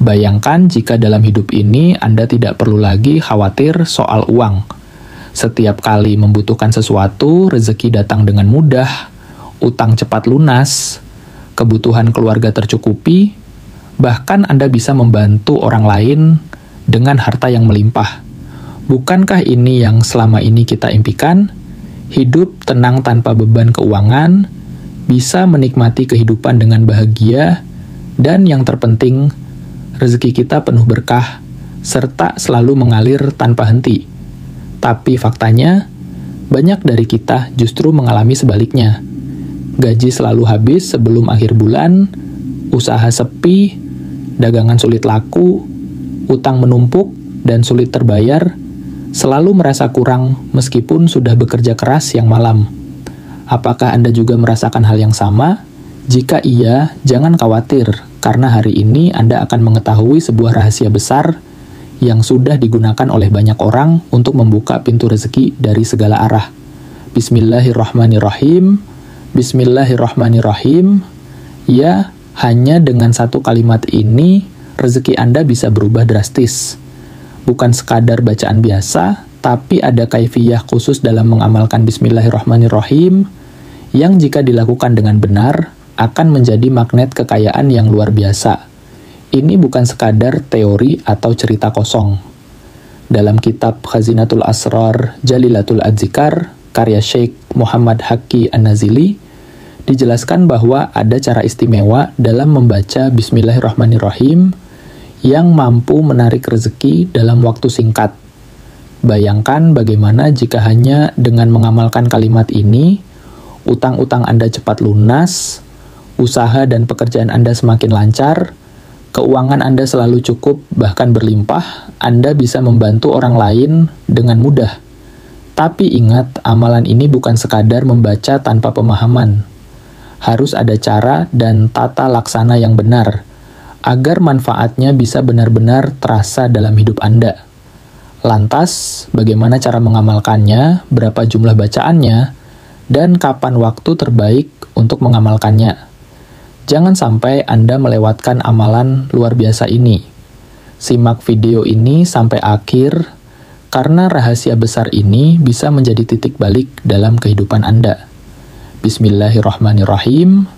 Bayangkan jika dalam hidup ini Anda tidak perlu lagi khawatir soal uang. Setiap kali membutuhkan sesuatu, rezeki datang dengan mudah, utang cepat lunas, kebutuhan keluarga tercukupi, bahkan Anda bisa membantu orang lain dengan harta yang melimpah. Bukankah ini yang selama ini kita impikan? Hidup tenang tanpa beban keuangan, bisa menikmati kehidupan dengan bahagia, dan yang terpenting, rezeki kita penuh berkah, serta selalu mengalir tanpa henti. Tapi faktanya, banyak dari kita justru mengalami sebaliknya. Gaji selalu habis sebelum akhir bulan, usaha sepi, dagangan sulit laku, utang menumpuk, dan sulit terbayar, selalu merasa kurang meskipun sudah bekerja keras siang malam. Apakah Anda juga merasakan hal yang sama? Jika iya, jangan khawatir, karena hari ini Anda akan mengetahui sebuah rahasia besar yang sudah digunakan oleh banyak orang untuk membuka pintu rezeki dari segala arah. Bismillahirrahmanirrahim. Bismillahirrahmanirrahim. Ya, hanya dengan satu kalimat ini, rezeki Anda bisa berubah drastis. Bukan sekadar bacaan biasa, tapi ada kaifiyah khusus dalam mengamalkan Bismillahirrahmanirrahim, yang jika dilakukan dengan benar, akan menjadi magnet kekayaan yang luar biasa. Ini bukan sekadar teori atau cerita kosong. Dalam kitab Khazinatul Asrar Jalilatul Adzikar, karya Syekh Muhammad Haqqi An-Nazili, dijelaskan bahwa ada cara istimewa dalam membaca Bismillahirrahmanirrahim yang mampu menarik rezeki dalam waktu singkat. Bayangkan bagaimana jika hanya dengan mengamalkan kalimat ini, utang-utang Anda cepat lunas, usaha dan pekerjaan Anda semakin lancar, keuangan Anda selalu cukup bahkan berlimpah, Anda bisa membantu orang lain dengan mudah. Tapi ingat, amalan ini bukan sekadar membaca tanpa pemahaman. Harus ada cara dan tata laksana yang benar, agar manfaatnya bisa benar-benar terasa dalam hidup Anda. Lantas, bagaimana cara mengamalkannya, berapa jumlah bacaannya, dan kapan waktu terbaik untuk mengamalkannya? Jangan sampai Anda melewatkan amalan luar biasa ini. Simak video ini sampai akhir, karena rahasia besar ini bisa menjadi titik balik dalam kehidupan Anda. Bismillahirrahmanirrahim.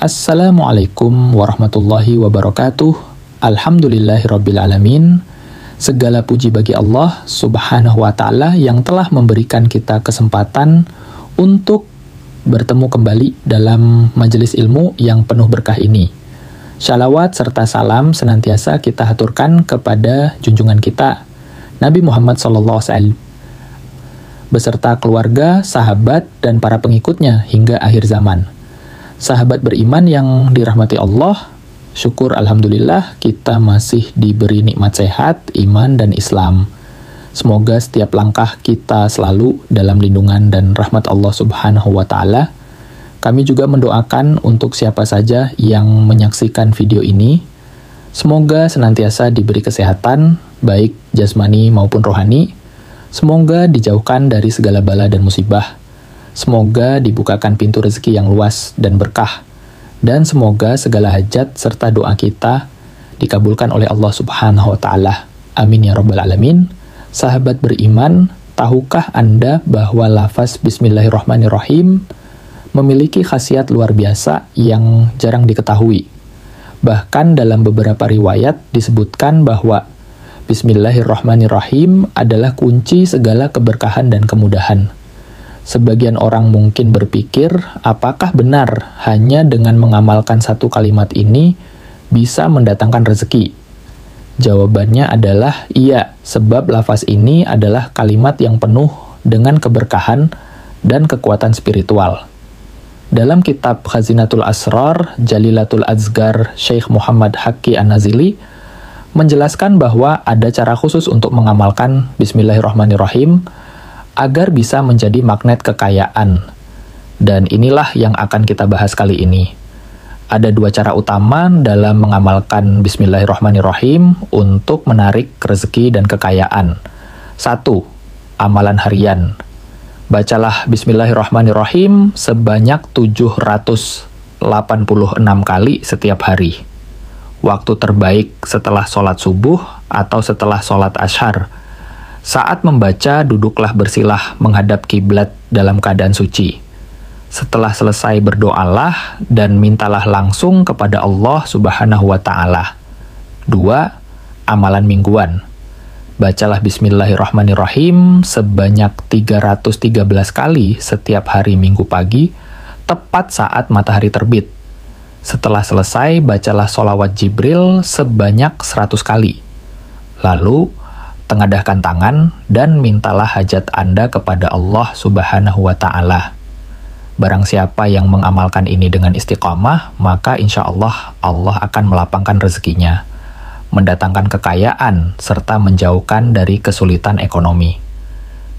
Assalamualaikum warahmatullahi wabarakatuh. Alhamdulillahirrabbilalamin. Segala puji bagi Allah subhanahu wa ta'ala yang telah memberikan kita kesempatan untuk bertemu kembali dalam majelis ilmu yang penuh berkah ini. Shalawat serta salam senantiasa kita haturkan kepada junjungan kita, Nabi Muhammad SAW, beserta keluarga, sahabat, dan para pengikutnya hingga akhir zaman. Sahabat beriman yang dirahmati Allah, syukur alhamdulillah kita masih diberi nikmat sehat, iman, dan Islam. Semoga setiap langkah kita selalu dalam lindungan dan rahmat Allah subhanahu wa ta'ala. Kami juga mendoakan untuk siapa saja yang menyaksikan video ini, semoga senantiasa diberi kesehatan, baik jasmani maupun rohani. Semoga dijauhkan dari segala bala dan musibah. Semoga dibukakan pintu rezeki yang luas dan berkah. Dan semoga segala hajat serta doa kita dikabulkan oleh Allah subhanahu wa ta'ala. Amin ya rabbal alamin. Sahabat beriman, tahukah Anda bahwa lafaz Bismillahirrahmanirrahim memiliki khasiat luar biasa yang jarang diketahui? Bahkan dalam beberapa riwayat disebutkan bahwa Bismillahirrahmanirrahim adalah kunci segala keberkahan dan kemudahan. Sebagian orang mungkin berpikir, apakah benar hanya dengan mengamalkan satu kalimat ini bisa mendatangkan rezeki? Jawabannya adalah iya, sebab lafaz ini adalah kalimat yang penuh dengan keberkahan dan kekuatan spiritual. Dalam kitab Khazinatul Asrar Jalilatul Adzikar Syekh Muhammad Haqqi An-Nazili menjelaskan bahwa ada cara khusus untuk mengamalkan Bismillahirrahmanirrahim agar bisa menjadi magnet kekayaan. Dan inilah yang akan kita bahas kali ini. Ada dua cara utama dalam mengamalkan Bismillahirrahmanirrahim untuk menarik rezeki dan kekayaan. 1. Amalan harian. Bacalah Bismillahirrahmanirrahim sebanyak 786 kali setiap hari. waktu terbaik setelah sholat subuh atau setelah sholat ashar. Saat membaca, duduklah bersilah menghadap kiblat dalam keadaan suci. Setelah selesai berdoalah dan mintalah langsung kepada Allah Subhanahu wa Ta'ala. 2. Amalan mingguan. Bacalah Bismillahirrahmanirrahim sebanyak 313 kali setiap hari Minggu pagi, tepat saat matahari terbit. Setelah selesai, bacalah sholawat Jibril sebanyak 100 kali. Lalu, tengadahkan tangan dan mintalah hajat Anda kepada Allah Subhanahu wa Ta'ala. Barang siapa yang mengamalkan ini dengan istiqamah, maka insya Allah Allah akan melapangkan rezekinya, mendatangkan kekayaan, serta menjauhkan dari kesulitan ekonomi.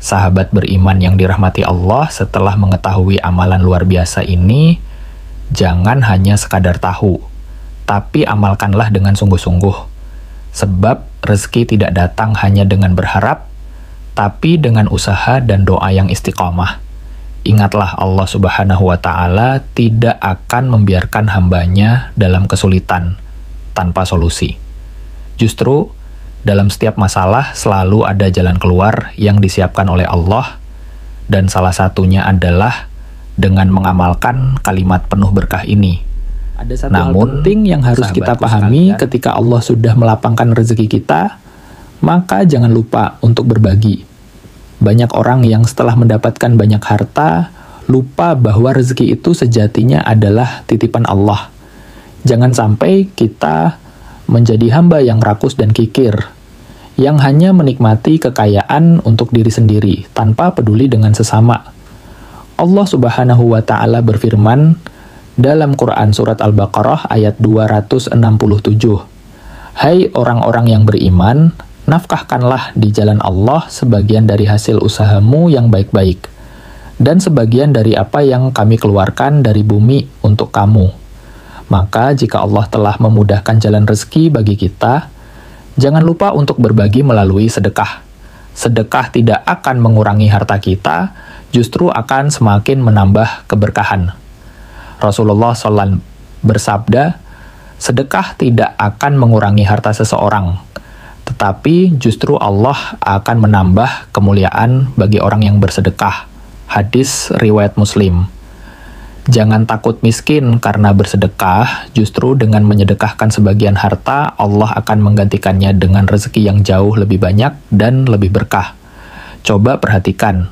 Sahabat beriman yang dirahmati Allah, setelah mengetahui amalan luar biasa ini, jangan hanya sekadar tahu, tapi amalkanlah dengan sungguh-sungguh. Sebab rezeki tidak datang hanya dengan berharap, tapi dengan usaha dan doa yang istiqamah. Ingatlah Allah Subhanahu wa Ta'ala tidak akan membiarkan hambanya dalam kesulitan tanpa solusi. Justru, dalam setiap masalah selalu ada jalan keluar yang disiapkan oleh Allah, dan salah satunya adalah dengan mengamalkan kalimat penuh berkah ini. Ada satu hal penting yang harus kita pahami ketika Allah sudah melapangkan rezeki kita, maka jangan lupa untuk berbagi. Banyak orang yang setelah mendapatkan banyak harta, lupa bahwa rezeki itu sejatinya adalah titipan Allah. Jangan sampai kita menjadi hamba yang rakus dan kikir, yang hanya menikmati kekayaan untuk diri sendiri, tanpa peduli dengan sesama. Allah Subhanahu wa Ta'ala berfirman dalam Quran Surat Al-Baqarah ayat 267, "Hai orang-orang yang beriman, nafkahkanlah di jalan Allah sebagian dari hasil usahamu yang baik-baik, dan sebagian dari apa yang kami keluarkan dari bumi untuk kamu. Maka jika Allah telah memudahkan jalan rezeki bagi kita, jangan lupa untuk berbagi melalui sedekah. Sedekah tidak akan mengurangi harta kita, justru akan semakin menambah keberkahan." Rasulullah SAW bersabda, sedekah tidak akan mengurangi harta seseorang, tetapi justru Allah akan menambah kemuliaan bagi orang yang bersedekah. Hadis riwayat Muslim. Jangan takut miskin karena bersedekah, justru dengan menyedekahkan sebagian harta, Allah akan menggantikannya dengan rezeki yang jauh lebih banyak dan lebih berkah. Coba perhatikan,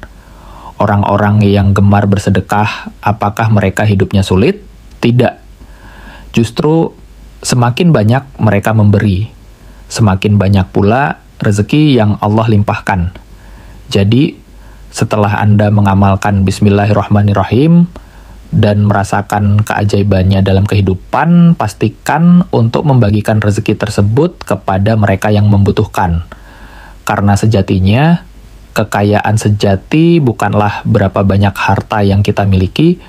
orang-orang yang gemar bersedekah, apakah mereka hidupnya sulit? Tidak. Justru semakin banyak mereka memberi, semakin banyak pula rezeki yang Allah limpahkan. Jadi, setelah Anda mengamalkan Bismillahirrahmanirrahim dan merasakan keajaibannya dalam kehidupan, pastikan untuk membagikan rezeki tersebut kepada mereka yang membutuhkan. Karena sejatinya, kekayaan sejati bukanlah berapa banyak harta yang kita miliki,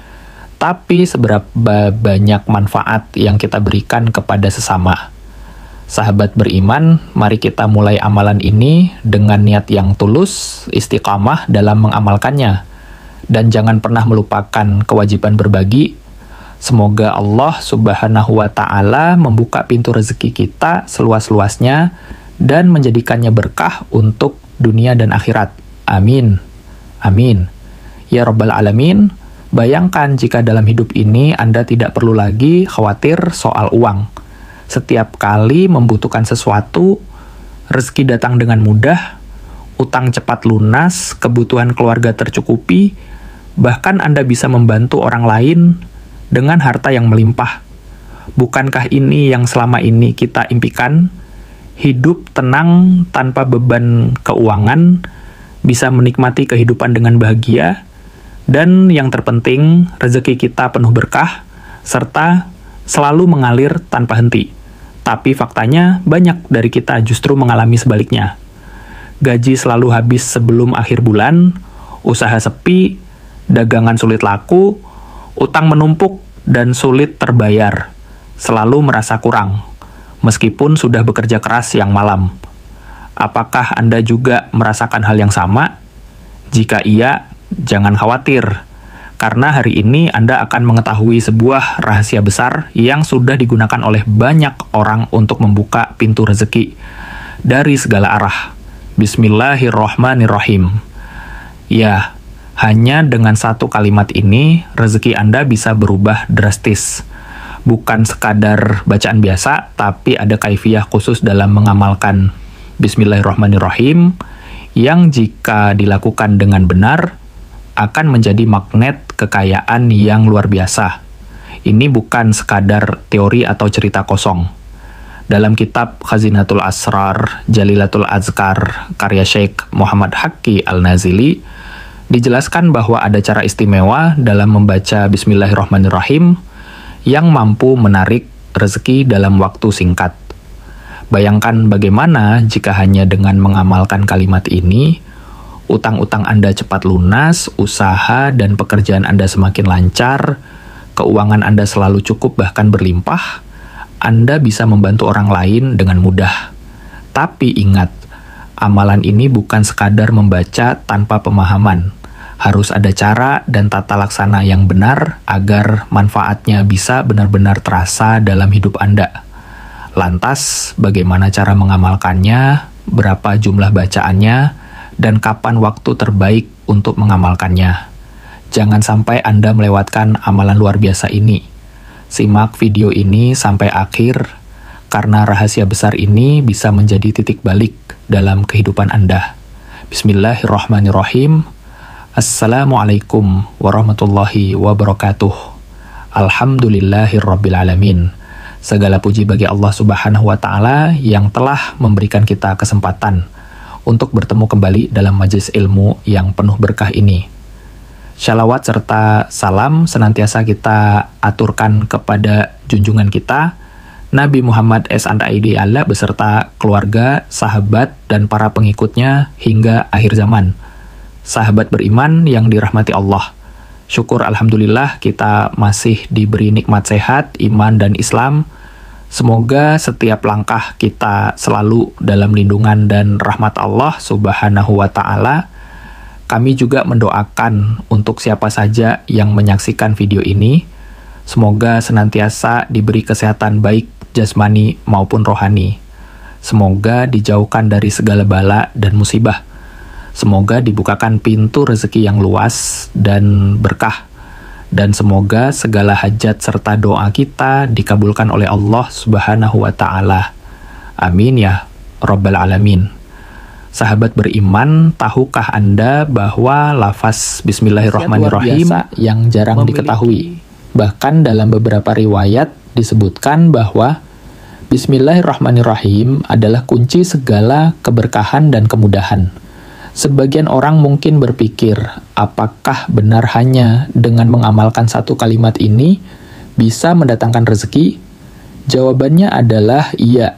tapi seberapa banyak manfaat yang kita berikan kepada sesama. Sahabat beriman, mari kita mulai amalan ini dengan niat yang tulus, istiqamah dalam mengamalkannya, dan jangan pernah melupakan kewajiban berbagi. Semoga Allah Subhanahu wa Ta'ala membuka pintu rezeki kita seluas-luasnya dan menjadikannya berkah untuk dunia dan akhirat. Amin. Amin. Ya Rabbal Alamin, bayangkan jika dalam hidup ini Anda tidak perlu lagi khawatir soal uang. Setiap kali membutuhkan sesuatu, rezeki datang dengan mudah, utang cepat lunas, kebutuhan keluarga tercukupi, bahkan Anda bisa membantu orang lain dengan harta yang melimpah. Bukankah ini yang selama ini kita impikan? Hidup tenang tanpa beban keuangan, bisa menikmati kehidupan dengan bahagia, dan yang terpenting, rezeki kita penuh berkah, serta selalu mengalir tanpa henti. Tapi faktanya, banyak dari kita justru mengalami sebaliknya. Gaji selalu habis sebelum akhir bulan, usaha sepi, dagangan sulit laku, utang menumpuk, dan sulit terbayar. Selalu merasa kurang, meskipun sudah bekerja keras siang malam. Apakah Anda juga merasakan hal yang sama? Jika iya, jangan khawatir, Karena hari ini Anda akan mengetahui sebuah rahasia besar yang sudah digunakan oleh banyak orang untuk membuka pintu rezeki dari segala arah. Bismillahirrohmanirrohim. Ya, hanya dengan satu kalimat ini, rezeki Anda bisa berubah drastis. Bukan sekadar bacaan biasa, tapi ada kaifiyah khusus dalam mengamalkan Bismillahirrohmanirrohim, yang jika dilakukan dengan benar, akan menjadi magnet kekayaan yang luar biasa. Ini bukan sekadar teori atau cerita kosong. Dalam kitab Khazinatul Asrar, Jalilatul Azkar, karya Syekh Muhammad Haqqi Al-Nazili, dijelaskan bahwa ada cara istimewa dalam membaca Bismillahirrahmanirrahim yang mampu menarik rezeki dalam waktu singkat. Bayangkan bagaimana jika hanya dengan mengamalkan kalimat ini, utang-utang Anda cepat lunas, usaha dan pekerjaan Anda semakin lancar, keuangan Anda selalu cukup bahkan berlimpah, Anda bisa membantu orang lain dengan mudah. Tapi ingat, amalan ini bukan sekadar membaca tanpa pemahaman. Harus ada cara dan tata laksana yang benar agar manfaatnya bisa benar-benar terasa dalam hidup Anda. Lantas, bagaimana cara mengamalkannya, berapa jumlah bacaannya, dan kapan waktu terbaik untuk mengamalkannya. Jangan sampai Anda melewatkan amalan luar biasa ini. Simak video ini sampai akhir, karena rahasia besar ini bisa menjadi titik balik dalam kehidupan Anda. Bismillahirrahmanirrahim. Assalamualaikum warahmatullahi wabarakatuh. Alhamdulillahirrabbilalamin. Segala puji bagi Allah Subhanahu wa Ta'ala yang telah memberikan kita kesempatan untuk bertemu kembali dalam majelis ilmu yang penuh berkah ini. Shalawat serta salam senantiasa kita aturkan kepada junjungan kita, Nabi Muhammad S.A.W. beserta keluarga, sahabat, dan para pengikutnya hingga akhir zaman. Sahabat beriman yang dirahmati Allah. Syukur Alhamdulillah kita masih diberi nikmat sehat, iman, dan Islam. Semoga setiap langkah kita selalu dalam lindungan dan rahmat Allah Subhanahu wa Ta'ala. Kami juga mendoakan untuk siapa saja yang menyaksikan video ini, semoga senantiasa diberi kesehatan baik jasmani maupun rohani. Semoga dijauhkan dari segala bala dan musibah. Semoga dibukakan pintu rezeki yang luas dan berkah. Dan semoga segala hajat serta doa kita dikabulkan oleh Allah Subhanahu wa Ta'ala. Amin ya Rabbal Alamin. Sahabat beriman, tahukah Anda bahwa lafaz Bismillahirrahmanirrahim yang jarang diketahui? Bahkan dalam beberapa riwayat disebutkan bahwa Bismillahirrahmanirrahim adalah kunci segala keberkahan dan kemudahan. Sebagian orang mungkin berpikir, apakah benar hanya dengan mengamalkan satu kalimat ini bisa mendatangkan rezeki? Jawabannya adalah iya,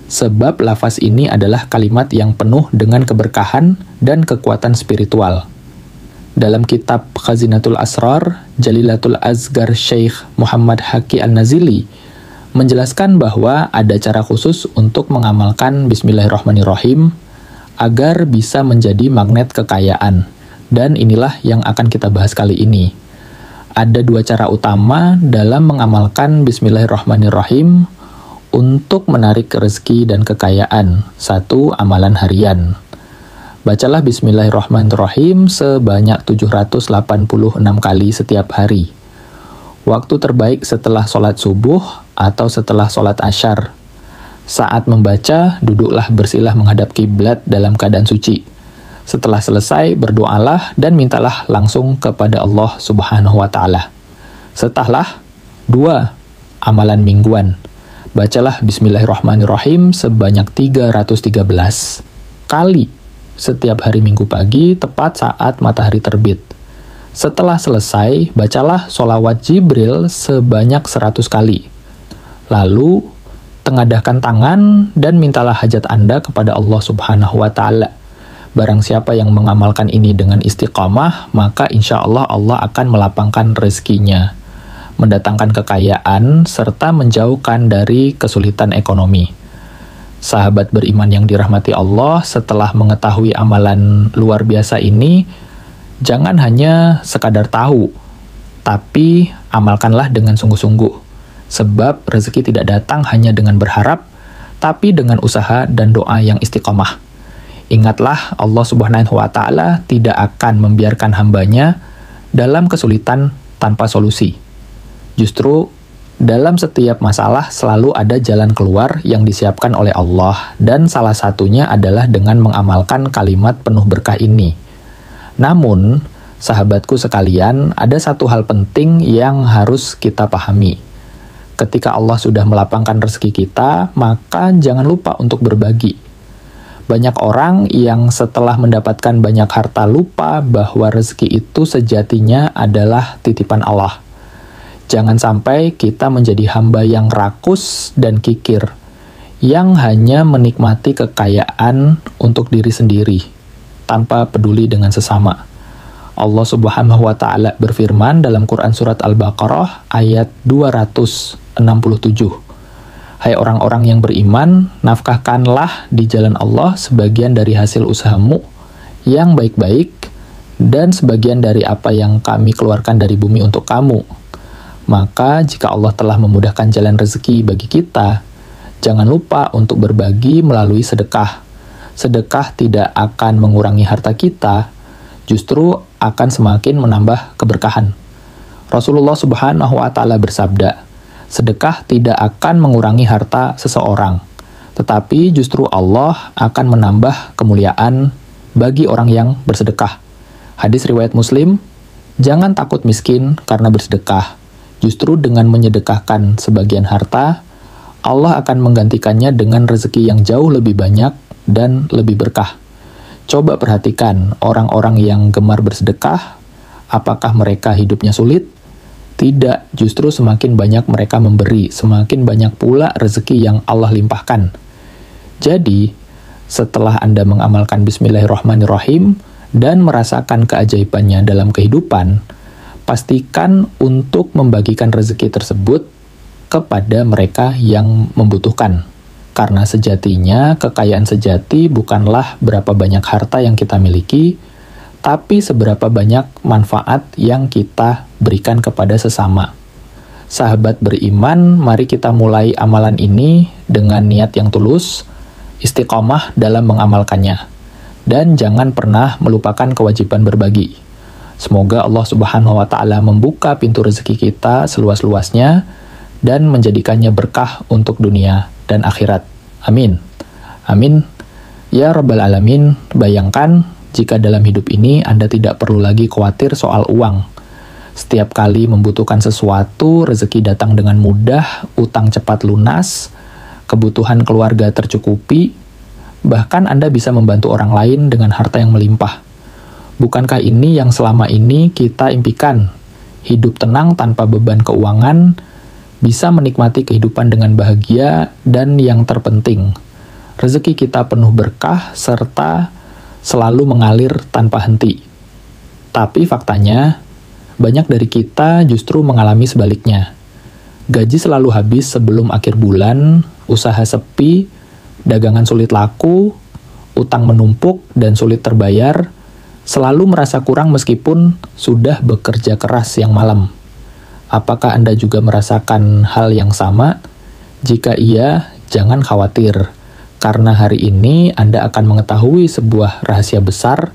sebab lafaz ini adalah kalimat yang penuh dengan keberkahan dan kekuatan spiritual. Dalam kitab Khazinatul Asrar, Jalilatul Azkar Syekh Muhammad Haqqi Al-Nazili menjelaskan bahwa ada cara khusus untuk mengamalkan Bismillahirrahmanirrahim agar bisa menjadi magnet kekayaan. Dan inilah yang akan kita bahas kali ini. Ada dua cara utama dalam mengamalkan Bismillahirrahmanirrahim untuk menarik rezeki dan kekayaan. Satu, amalan harian. Bacalah Bismillahirrahmanirrahim sebanyak 786 kali setiap hari. Waktu terbaik setelah sholat subuh atau setelah sholat asyar. Saat membaca, duduklah bersila menghadap kiblat dalam keadaan suci. Setelah selesai, berdoalah dan mintalah langsung kepada Allah Subhanahu wa Ta'ala. Setelah, 2. Amalan mingguan. Bacalah Bismillahirrahmanirrahim sebanyak 313 kali setiap hari Minggu pagi, tepat saat matahari terbit. Setelah selesai, bacalah sholawat Jibril sebanyak 100 kali. Lalu, tengadahkan tangan dan mintalah hajat Anda kepada Allah Subhanahu wa Ta'ala. Barang siapa yang mengamalkan ini dengan istiqamah, maka insya Allah Allah akan melapangkan rezekinya, mendatangkan kekayaan, serta menjauhkan dari kesulitan ekonomi. Sahabat beriman yang dirahmati Allah, setelah mengetahui amalan luar biasa ini, jangan hanya sekadar tahu, Tapi amalkanlah dengan sungguh-sungguh, sebab rezeki tidak datang hanya dengan berharap, tapi dengan usaha dan doa yang istiqomah. Ingatlah, Allah Subhanahu wa Ta'ala tidak akan membiarkan hambanya dalam kesulitan tanpa solusi. Justru dalam setiap masalah selalu ada jalan keluar yang disiapkan oleh Allah, dan salah satunya adalah dengan mengamalkan kalimat penuh berkah ini. Namun, sahabatku sekalian, ada satu hal penting yang harus kita pahami. Ketika Allah sudah melapangkan rezeki kita, maka jangan lupa untuk berbagi. Banyak orang yang setelah mendapatkan banyak harta lupa bahwa rezeki itu sejatinya adalah titipan Allah. Jangan sampai kita menjadi hamba yang rakus dan kikir, yang hanya menikmati kekayaan untuk diri sendiri, tanpa peduli dengan sesama. Allah Subhanahu wa Ta'ala berfirman dalam Quran Surat Al-Baqarah ayat 267. Hai orang-orang yang beriman, nafkahkanlah di jalan Allah sebagian dari hasil usahamu yang baik-baik, dan sebagian dari apa yang kami keluarkan dari bumi untuk kamu. Maka jika Allah telah memudahkan jalan rezeki bagi kita, jangan lupa untuk berbagi melalui sedekah. Sedekah tidak akan mengurangi harta kita, justru akan semakin menambah keberkahan. Rasulullah Subhanahu wa Ta'ala bersabda, sedekah tidak akan mengurangi harta seseorang, tetapi justru Allah akan menambah kemuliaan bagi orang yang bersedekah. Hadis riwayat Muslim, jangan takut miskin karena bersedekah. Justru dengan menyedekahkan sebagian harta, Allah akan menggantikannya dengan rezeki yang jauh lebih banyak dan lebih berkah. Coba perhatikan orang-orang yang gemar bersedekah, apakah mereka hidupnya sulit? Tidak, justru semakin banyak mereka memberi, semakin banyak pula rezeki yang Allah limpahkan. Jadi, setelah Anda mengamalkan Bismillahirrahmanirrahim dan merasakan keajaibannya dalam kehidupan, pastikan untuk membagikan rezeki tersebut kepada mereka yang membutuhkan. Karena sejatinya, kekayaan sejati bukanlah berapa banyak harta yang kita miliki, tapi seberapa banyak manfaat yang kita berikan kepada sesama. Sahabat beriman, mari kita mulai amalan ini dengan niat yang tulus, istiqomah dalam mengamalkannya, dan jangan pernah melupakan kewajiban berbagi. Semoga Allah Subhanahu wa Ta'ala membuka pintu rezeki kita seluas-luasnya dan menjadikannya berkah untuk dunia dan akhirat. Amin. Amin. Ya Rabbal Alamin, bayangkan jika dalam hidup ini Anda tidak perlu lagi khawatir soal uang. Setiap kali membutuhkan sesuatu, rezeki datang dengan mudah, utang cepat lunas, kebutuhan keluarga tercukupi, bahkan Anda bisa membantu orang lain dengan harta yang melimpah. Bukankah ini yang selama ini kita impikan? Hidup tenang tanpa beban keuangan, bisa menikmati kehidupan dengan bahagia, dan yang terpenting, rezeki kita penuh berkah serta selalu mengalir tanpa henti. Tapi faktanya, banyak dari kita justru mengalami sebaliknya. Gaji selalu habis sebelum akhir bulan, usaha sepi, dagangan sulit laku, utang menumpuk dan sulit terbayar, selalu merasa kurang meskipun sudah bekerja keras siang malam. Apakah Anda juga merasakan hal yang sama? Jika iya, jangan khawatir, karena hari ini Anda akan mengetahui sebuah rahasia besar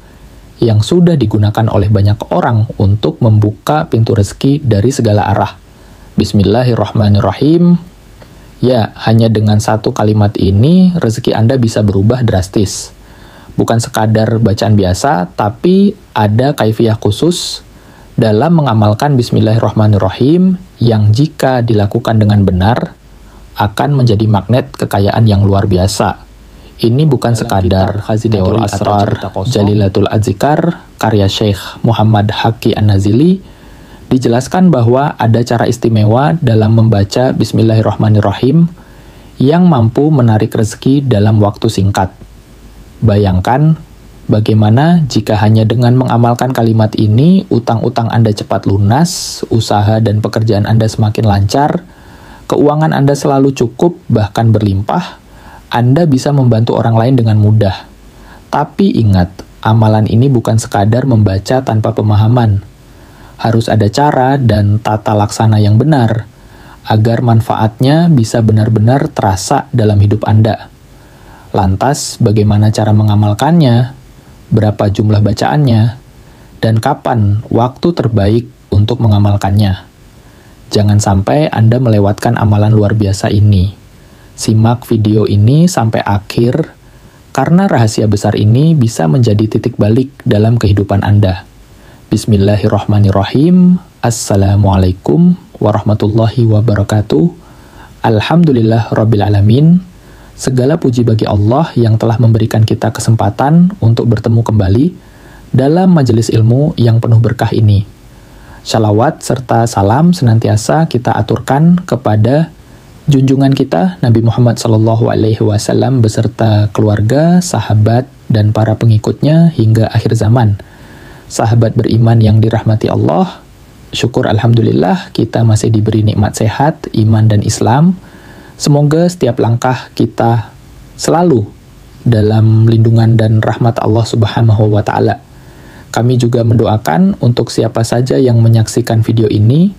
yang sudah digunakan oleh banyak orang untuk membuka pintu rezeki dari segala arah. Bismillahirrahmanirrahim. Ya, hanya dengan satu kalimat ini, rezeki Anda bisa berubah drastis. Bukan sekadar bacaan biasa, tapi ada kaifiyah khusus dalam mengamalkan Bismillahirrahmanirrahim yang jika dilakukan dengan benar, akan menjadi magnet kekayaan yang luar biasa. Ini bukan sekadar teori asrar Jalilatul Adzikar, karya Syekh Muhammad Haqi An-Nazili, dijelaskan bahwa ada cara istimewa dalam membaca Bismillahirrahmanirrahim yang mampu menarik rezeki dalam waktu singkat. Bayangkan, bagaimana jika hanya dengan mengamalkan kalimat ini, utang-utang Anda cepat lunas, usaha dan pekerjaan Anda semakin lancar, keuangan Anda selalu cukup, bahkan berlimpah, Anda bisa membantu orang lain dengan mudah. Tapi ingat, amalan ini bukan sekadar membaca tanpa pemahaman. Harus ada cara dan tata laksana yang benar, agar manfaatnya bisa benar-benar terasa dalam hidup Anda. Lantas, bagaimana cara mengamalkannya? Berapa jumlah bacaannya? Dan kapan waktu terbaik untuk mengamalkannya? Jangan sampai Anda melewatkan amalan luar biasa ini. Simak video ini sampai akhir, karena rahasia besar ini bisa menjadi titik balik dalam kehidupan Anda. Bismillahirrahmanirrahim. Assalamualaikum warahmatullahi wabarakatuh. Alhamdulillah rabbil alamin. Segala puji bagi Allah yang telah memberikan kita kesempatan untuk bertemu kembali dalam majelis ilmu yang penuh berkah ini. Shalawat serta salam senantiasa kita aturkan kepada junjungan kita Nabi Muhammad SAW beserta keluarga, sahabat, dan para pengikutnya hingga akhir zaman. Sahabat beriman yang dirahmati Allah, syukur alhamdulillah kita masih diberi nikmat sehat, iman, dan Islam. Semoga setiap langkah kita selalu dalam lindungan dan rahmat Allah Subhanahu wa Ta'ala. Kami juga mendoakan untuk siapa saja yang menyaksikan video ini,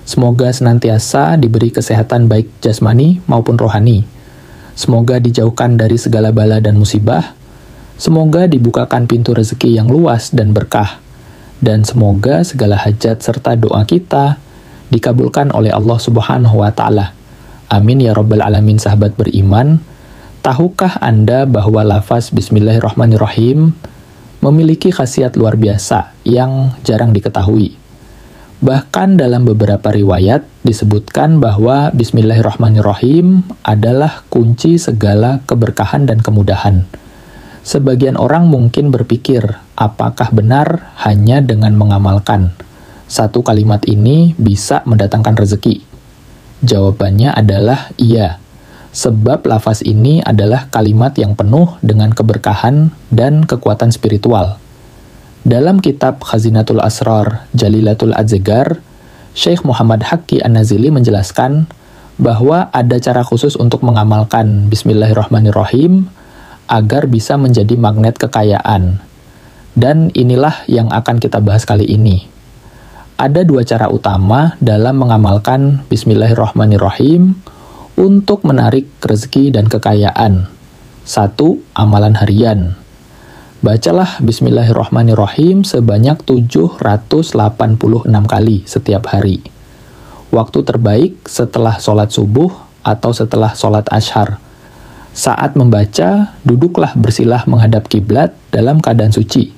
semoga senantiasa diberi kesehatan baik jasmani maupun rohani. Semoga dijauhkan dari segala bala dan musibah. Semoga dibukakan pintu rezeki yang luas dan berkah. Dan semoga segala hajat serta doa kita dikabulkan oleh Allah Subhanahu wa Ta'ala. Amin ya rabbal alamin. Sahabat beriman, tahukah Anda bahwa lafaz Bismillahirrahmanirrahim memiliki khasiat luar biasa yang jarang diketahui? Bahkan dalam beberapa riwayat disebutkan bahwa Bismillahirrahmanirrahim adalah kunci segala keberkahan dan kemudahan. Sebagian orang mungkin berpikir, apakah benar hanya dengan mengamalkan satu kalimat ini bisa mendatangkan rezeki? Jawabannya adalah iya, sebab lafaz ini adalah kalimat yang penuh dengan keberkahan dan kekuatan spiritual. Dalam kitab Khazinatul Asrar Jalilatul Adzegar, Syekh Muhammad Haqqi An-Nazili menjelaskan bahwa ada cara khusus untuk mengamalkan Bismillahirrahmanirrahim agar bisa menjadi magnet kekayaan. Dan inilah yang akan kita bahas kali ini. Ada dua cara utama dalam mengamalkan Bismillahirrahmanirrahim untuk menarik rezeki dan kekayaan. 1. Amalan harian. Bacalah Bismillahirrahmanirrahim sebanyak 786 kali setiap hari. Waktu terbaik setelah sholat subuh atau setelah sholat ashar. Saat membaca, duduklah bersilah menghadap kiblat dalam keadaan suci.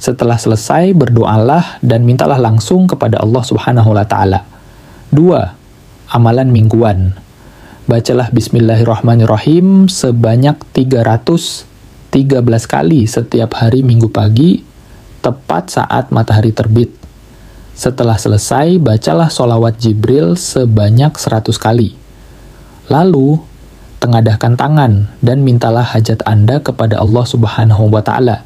Setelah selesai, berdoalah dan mintalah langsung kepada Allah Subhanahu wa Ta'ala. 2. Amalan mingguan. Bacalah Bismillahirrahmanirrahim sebanyak 313 kali setiap hari Minggu pagi, tepat saat matahari terbit. Setelah selesai, bacalah sholawat Jibril sebanyak 100 kali. Lalu, tengadahkan tangan dan mintalah hajat Anda kepada Allah Subhanahu wa Ta'ala.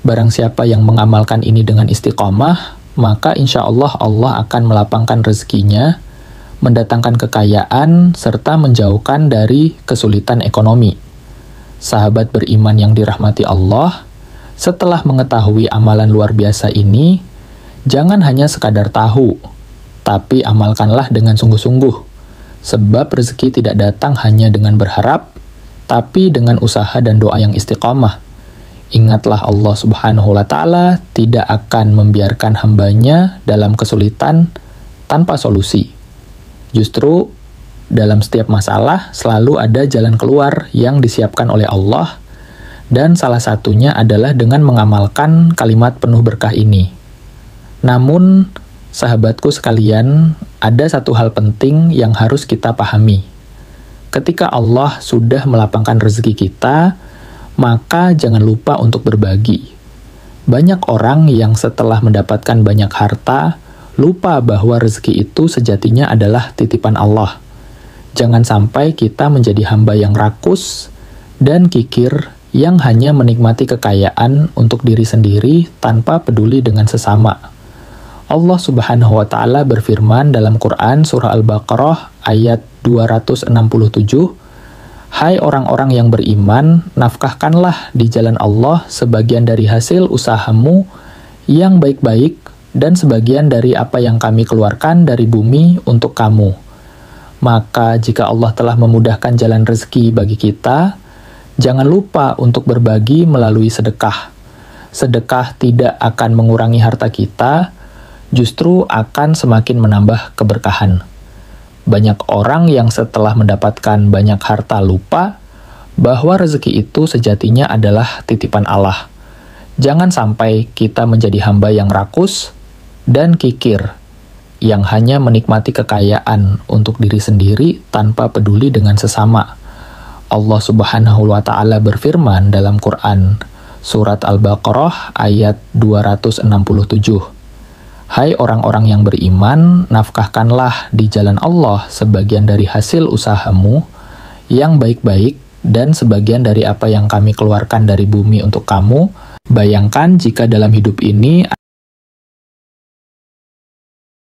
Barang siapa yang mengamalkan ini dengan istiqomah, maka insya Allah Allah akan melapangkan rezekinya, mendatangkan kekayaan, serta menjauhkan dari kesulitan ekonomi. Sahabat beriman yang dirahmati Allah, setelah mengetahui amalan luar biasa ini, jangan hanya sekadar tahu, tapi amalkanlah dengan sungguh-sungguh. Sebab rezeki tidak datang hanya dengan berharap, tapi dengan usaha dan doa yang istiqamah. Ingatlah Allah Subhanahu wa Ta'ala tidak akan membiarkan hambanya dalam kesulitan tanpa solusi. Justru dalam setiap masalah selalu ada jalan keluar yang disiapkan oleh Allah, dan salah satunya adalah dengan mengamalkan kalimat penuh berkah ini. Namun, sahabatku sekalian, ada satu hal penting yang harus kita pahami. Ketika Allah sudah melapangkan rezeki kita, maka jangan lupa untuk berbagi. Banyak orang yang setelah mendapatkan banyak harta, lupa bahwa rezeki itu sejatinya adalah titipan Allah. Jangan sampai kita menjadi hamba yang rakus dan kikir yang hanya menikmati kekayaan untuk diri sendiri tanpa peduli dengan sesama. Allah Subhanahu wa Ta'ala berfirman dalam Quran surah Al-Baqarah ayat 267, "Hai orang-orang yang beriman, nafkahkanlah di jalan Allah sebagian dari hasil usahamu yang baik-baik dan sebagian dari apa yang kami keluarkan dari bumi untuk kamu. Maka jika Allah telah memudahkan jalan rezeki bagi kita, jangan lupa untuk berbagi melalui sedekah. Sedekah tidak akan mengurangi harta kita, justru akan semakin menambah keberkahan. Banyak orang yang setelah mendapatkan banyak harta lupa bahwa rezeki itu sejatinya adalah titipan Allah. Jangan sampai kita menjadi hamba yang rakus dan kikir, yang hanya menikmati kekayaan untuk diri sendiri tanpa peduli dengan sesama. Allah Subhanahu wa Ta'ala berfirman dalam Quran, Surat Al-Baqarah ayat 267. Hai orang-orang yang beriman, nafkahkanlah di jalan Allah sebagian dari hasil usahamu yang baik-baik dan sebagian dari apa yang kami keluarkan dari bumi untuk kamu. Bayangkan jika dalam hidup ini